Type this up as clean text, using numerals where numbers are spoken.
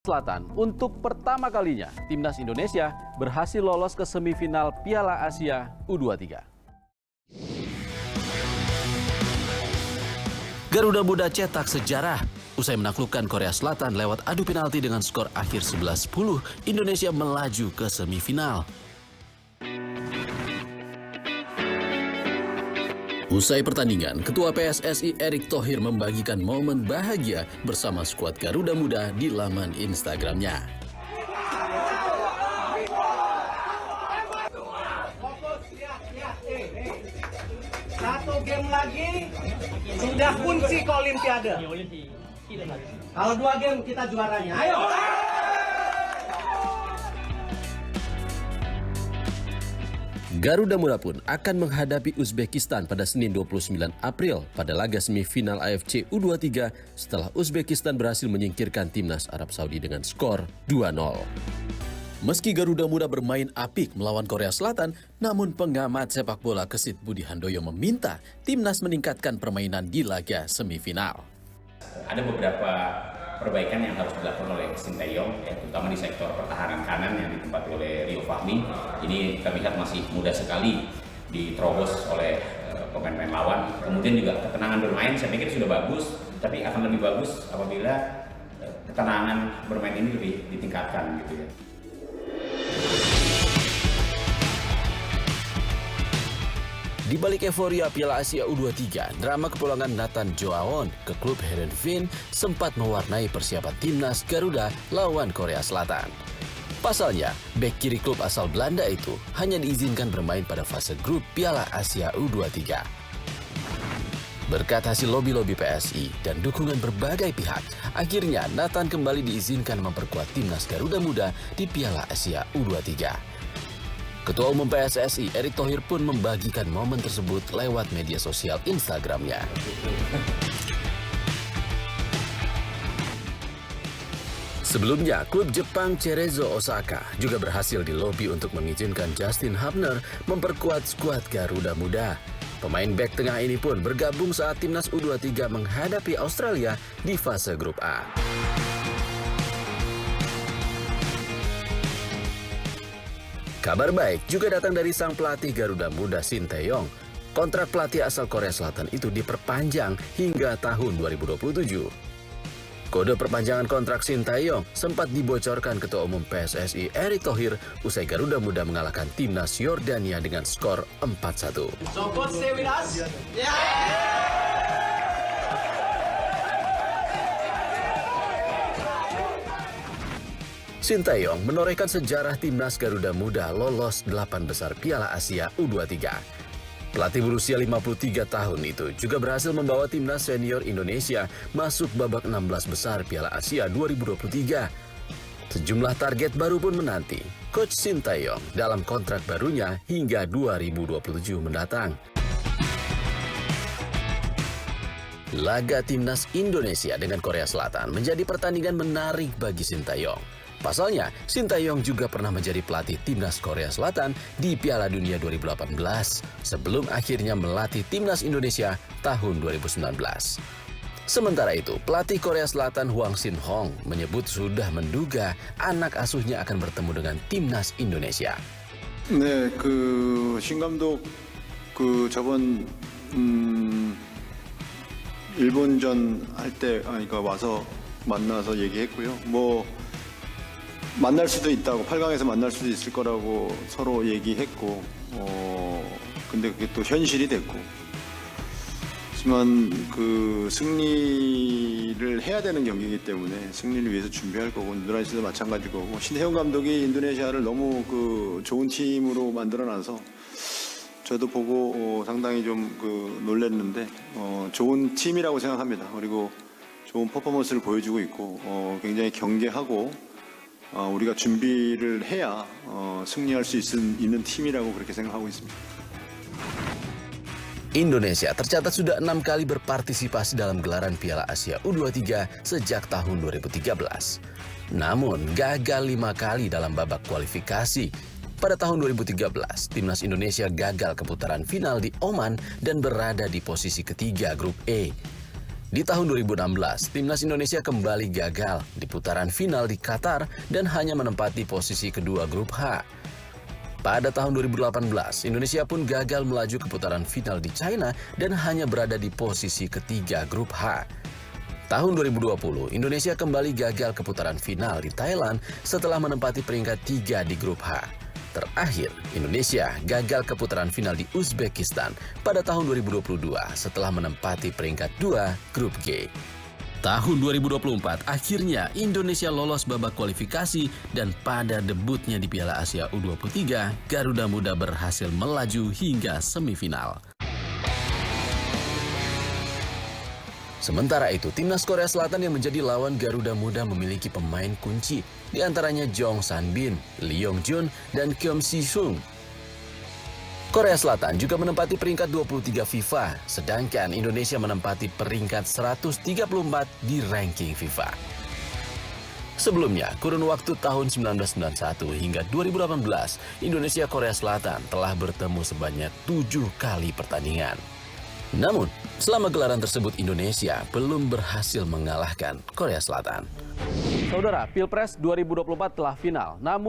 Selatan, untuk pertama kalinya timnas Indonesia berhasil lolos ke semifinal Piala Asia U23. Garuda Muda cetak sejarah. Usai menaklukkan Korea Selatan lewat adu penalti dengan skor akhir 11-10, Indonesia melaju ke semifinal. Usai pertandingan, Ketua PSSI Erick Thohir membagikan momen bahagia bersama skuad Garuda Muda di laman Instagramnya. Satu game lagi sudah kunci ke Olimpiade. Kalau 2 game kita juaranya. Ayo. Garuda Muda pun akan menghadapi Uzbekistan pada Senin 29 April pada laga semifinal AFC U23 setelah Uzbekistan berhasil menyingkirkan timnas Arab Saudi dengan skor 2-0. Meski Garuda Muda bermain apik melawan Korea Selatan, namun pengamat sepak bola Kesit Budi Handoyo meminta timnas meningkatkan permainan di laga semifinal. Ada beberapa perbaikan yang harus dilakukan oleh Sinteyong, terutama di sektor pertahanan kanan yang ditempati oleh Rio Fahmi. Ini kita lihat masih mudah sekali diterobos oleh pemain-pemain lawan. Kemudian juga ketenangan bermain, saya pikir sudah bagus, tapi akan lebih bagus apabila ketenangan bermain ini lebih ditingkatkan gitu ya. Di balik euforia Piala Asia U23, drama kepulangan Nathan Joaon ke klub Heerenveen sempat mewarnai persiapan timnas Garuda lawan Korea Selatan. Pasalnya, bek kiri klub asal Belanda itu hanya diizinkan bermain pada fase grup Piala Asia U23. Berkat hasil lobi-lobi PSI dan dukungan berbagai pihak, akhirnya Nathan kembali diizinkan memperkuat timnas Garuda Muda di Piala Asia U23. Ketua Umum PSSI Erick Thohir pun membagikan momen tersebut lewat media sosial Instagramnya. Sebelumnya, klub Jepang Cerezo Osaka juga berhasil dilobi untuk mengizinkan Justin Hubner memperkuat skuad Garuda Muda. Pemain bek tengah ini pun bergabung saat timnas U23 menghadapi Australia di fase grup A. Kabar baik juga datang dari sang pelatih Garuda Muda Sinteyong. Kontrak pelatih asal Korea Selatan itu diperpanjang hingga tahun 2027. Kode perpanjangan kontrak Sinteyong sempat dibocorkan Ketua Umum PSSI Erick Thohir usai Garuda Muda mengalahkan timnas Yordania dengan skor 4-1. So coach, stay with us. Yeah. Sinteyong menorehkan sejarah timnas Garuda Muda lolos 8 besar Piala Asia U23. Pelatih berusia 53 tahun itu juga berhasil membawa timnas senior Indonesia masuk babak 16 besar Piala Asia 2023. Sejumlah target baru pun menanti Coach Sinteyong dalam kontrak barunya hingga 2027 mendatang. Laga timnas Indonesia dengan Korea Selatan menjadi pertandingan menarik bagi Sinteyong. Pasalnya, Sinteyong juga pernah menjadi pelatih timnas Korea Selatan di Piala Dunia 2018 sebelum akhirnya melatih timnas Indonesia tahun 2019. Sementara itu, pelatih Korea Selatan Hwang Shin-hong menyebut sudah menduga anak asuhnya akan bertemu dengan timnas Indonesia. 네, 신 감독 저번 일본전 할 때 그러니까 와서 만나서 얘기했고요. 만날 수도 있다고 8강에서 만날 수도 있을 거라고 서로 얘기했고 근데 그게 또 현실이 됐고 하지만 승리를 해야 되는 경기이기 때문에 승리를 위해서 준비할 거고 인도네시아도 마찬가지일 거고 신혜영 감독이 인도네시아를 너무 좋은 팀으로 만들어놔서 저도 보고 상당히 좀 놀랐는데 좋은 팀이라고 생각합니다. 그리고 좋은 퍼포먼스를 보여주고 있고 굉장히 경계하고 우리가 준비를 해야 승리할 수 있는 팀이라고 그렇게 생각하고 있습니다. Indonesia tercatat sudah 6 kali berpartisipasi dalam gelaran Piala Asia U23 sejak tahun 2013. Namun gagal 5 kali dalam babak kualifikasi. Pada tahun 2013, timnas Indonesia gagal ke putaran final di Oman dan berada di posisi ketiga grup E. Di tahun 2016, timnas Indonesia kembali gagal di putaran final di Qatar dan hanya menempati posisi kedua grup H. Pada tahun 2018, Indonesia pun gagal melaju ke putaran final di China dan hanya berada di posisi ketiga grup H. Tahun 2020, Indonesia kembali gagal ke putaran final di Thailand setelah menempati peringkat 3 di grup H. Terakhir, Indonesia gagal ke putaran final di Uzbekistan pada tahun 2022 setelah menempati peringkat 2 grup G. Tahun 2024, akhirnya Indonesia lolos babak kualifikasi dan pada debutnya di Piala Asia U23, Garuda Muda berhasil melaju hingga semifinal. Sementara itu, timnas Korea Selatan yang menjadi lawan Garuda Muda memiliki pemain kunci, di antaranya Jong Sanbin, Lee Yong-jun, dan Keum Si-sung. Korea Selatan juga menempati peringkat 23 FIFA, sedangkan Indonesia menempati peringkat 134 di ranking FIFA. Sebelumnya, kurun waktu tahun 1991 hingga 2018, Indonesia Korea Selatan telah bertemu sebanyak 7 kali pertandingan. Namun, selama gelaran tersebut Indonesia belum berhasil mengalahkan Korea Selatan. Saudara, Pilpres 2024 telah final, namun